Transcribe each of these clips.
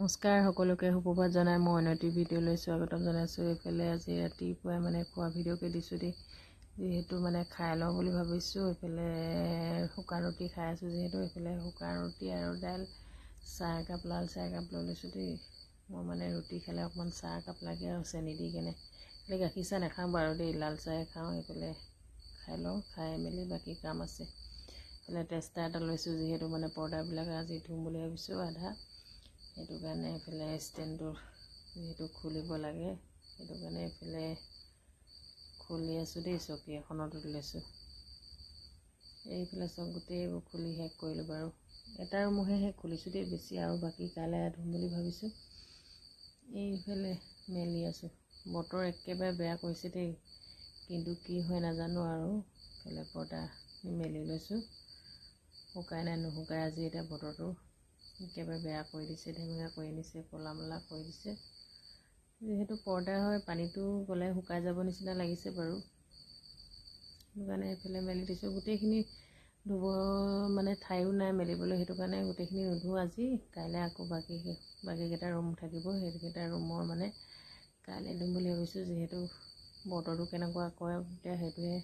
নমস্কাৰ সকলোকে সুপ্ৰভাত জনাই মই অন্য এটি ভিডিঅ'লৈ স্বাগতম জনাইছোঁ। এইফালে আজি ৰাতিপুৱাই খোৱা ভিডিঅ'কে দিছোঁ দেই, যিহেতু খাই লওঁ বুলি ভাবিছোঁ। এইফালে শুকান ৰুটি খাই আছোঁ, যিহেতু এইফালে শুকান ৰুটি আৰু দাইল, চাহ একাপ লাল চাহ একাপ লৈ লৈছোঁ দেই। মই ৰুটি খালে অকণমান চাহ একাপ লাগে আৰু চেনি দি কেনে। এইফালে গাখীৰ চাহ নাখাওঁ বাৰু দেই, লাল চাহে খাওঁ। এইফালে খাই লওঁ, খাই মেলি বাকী কাম আছে। এইফালে টেষ্টা এটা লৈছোঁ, যিহেতু পৰ্দাবিলাক আজি ধুম বুলি ভাবিছোঁ আধা, সেইটো কাৰণে এইফালে ষ্টেণ্ডটো যিহেতু খুলিব লাগে, সেইটো কাৰণে এইফালে খুলি আছোঁ দেই। চকী এখনত লৈছোঁ। এইফালে চব গোটেইবোৰ খুলি শেষ কৰিলোঁ বাৰু। এটা ৰুমহে খুলিছোঁ দেই, বেছি আৰু বাকী কাইলৈ ধুম বুলি ভাবিছোঁ। এইফালে মেলি আছোঁ। বতৰ একেবাৰে বেয়া কৰিছে দেই, কিন্তু কি হয় নাজানো আৰু। এইফালে পৰ্দা মেলি লৈছোঁ, শুকাই নাই নুশুকাই আজি এতিয়া বতৰটো একেবাৰে বেয়া কৰি দিছে, ধেমেৰা কৰি আনিছে, ক'লা মলা কৰি দিছে। যিহেতু পৰ্দা হয়, পানীটো গ'লে শুকাই যাব নিচিনা লাগিছে বাৰু। সেইটো কাৰণে এইফালে মেলি দিছোঁ। গোটেইখিনি ধুব ঠাইও নাই মেলিবলৈ, সেইটো কাৰণে গোটেইখিনি নুধোঁ আজি। কাইলৈ আকৌ বাকীকেইটা ৰুম থাকিব, সেইকেইটা ৰুমৰ কাইলৈ ধুম বুলি ভাবিছোঁ। যিহেতু বতৰটো কেনেকুৱা কৰে এতিয়া সেইটোহে,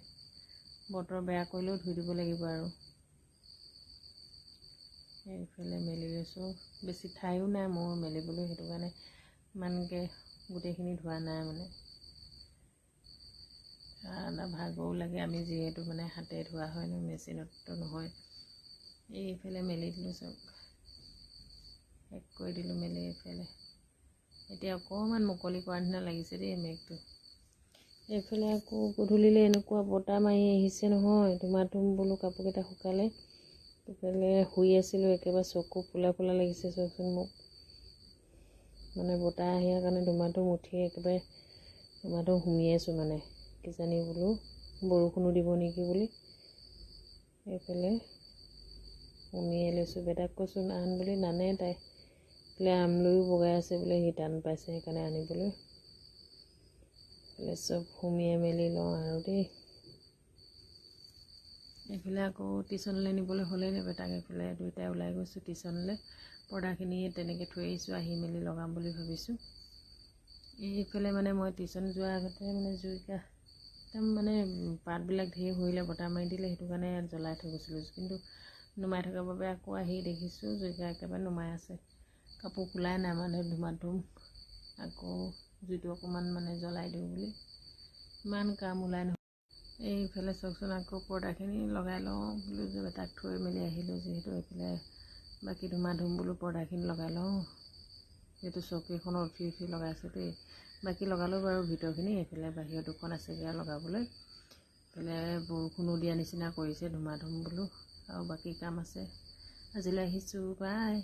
বতৰ বেয়া কৰিলেও ধুই দিব লাগিব আৰু। এইফালে মেলি লৈছোঁ, বেছি ঠাইও নাই মোৰ মেলিবলৈ, সেইটো কাৰণে ইমানকৈ গোটেইখিনি ধোৱা নাই। ভাগৰো লাগে, আমি যিহেতু হাতে ধোৱা হয় ন, মেচিনততো নহয়। এইফালে মেলি দিলোঁ, চব শেষ কৰি দিলোঁ মেলি। এইফালে এতিয়া অকণমান মুকলি কৰা নিচিনা লাগিছে দেই মেঘটো। এইফালে আকৌ গধূলিলৈ এনেকুৱা বতাহ মাৰি আহিছে নহয়, ধুমাধুম বোলো কাপোৰকেইটা শুকালে। এইফালে শুই আছিলোঁ, একেবাৰে চকু ফুলা ফুলা লাগিছে চোৱাচোন মোক। বতাহ আহিয়াৰ কাৰণে ধুমাধুম উঠি একেবাৰে ধুমাধুম সুমি আছোঁ কিজানি বোলো বৰষুণো দিব নেকি বুলি। এইফালে সুমিয়াই লৈছোঁ। বেটাক কৈছোঁ আন বুলি, নানে তাই। এইফালে আমলৈও বগাই আছে বোলে, সি টান পাইছে সেইকাৰণে আনিবলৈ। এইফালে চব সুমিয়াই মেলি লওঁ আৰু দেই। এইফালে আকৌ টিউশ্যনলৈ নিবলৈ হ'লেই নে বেটাক, এইফালে দুয়োটাই ওলাই গৈছোঁ টিউশ্যনলৈ। পৰ্দাখিনি তেনেকৈ থৈ আহিছোঁ, আহি মেলি লগাম বুলি ভাবিছোঁ। এইফালে মই টিউশ্যন যোৱাৰ আগতে জুইকা একদম পাতবিলাক ধেৰ সৰিলে, বতাহ মাৰি দিলে, সেইটো কাৰণে জ্বলাই থৈ গৈছিলোঁ। কিন্তু নুমাই থকাৰ বাবে আকৌ আহি দেখিছোঁ জুইকা একেবাৰে নুমাই আছে। কাপোৰ কোলাই নাই ধুমাধুম। আকৌ জুইটো অকণমান জ্বলাই দিওঁ বুলি, ইমান কাম ওলাই নহয়। এইফালে চাওকচোন, আকৌ পৰ্দাখিনি লগাই লওঁ বোলো, তাক থৈ মেলি আহিলোঁ। যিহেতু এইফালে বাকী ধুমাধুম বোলো পৰ্দাখিনি লগাই লওঁ, যিহেতু চকীখনত উঠি উঠি লগাইছোঁ দেই। বাকী লগালোঁ বাৰু ভিতৰখিনি, এইফালে বাহিৰৰ দুখন আছেগৈ আৰু লগাবলৈ। এইফালে বৰষুণো দিয়া নিচিনা কৰিছে, ধুমাধুম বোলো, আৰু বাকী কাম আছে। আজিলৈ আহিছোঁ, বাই।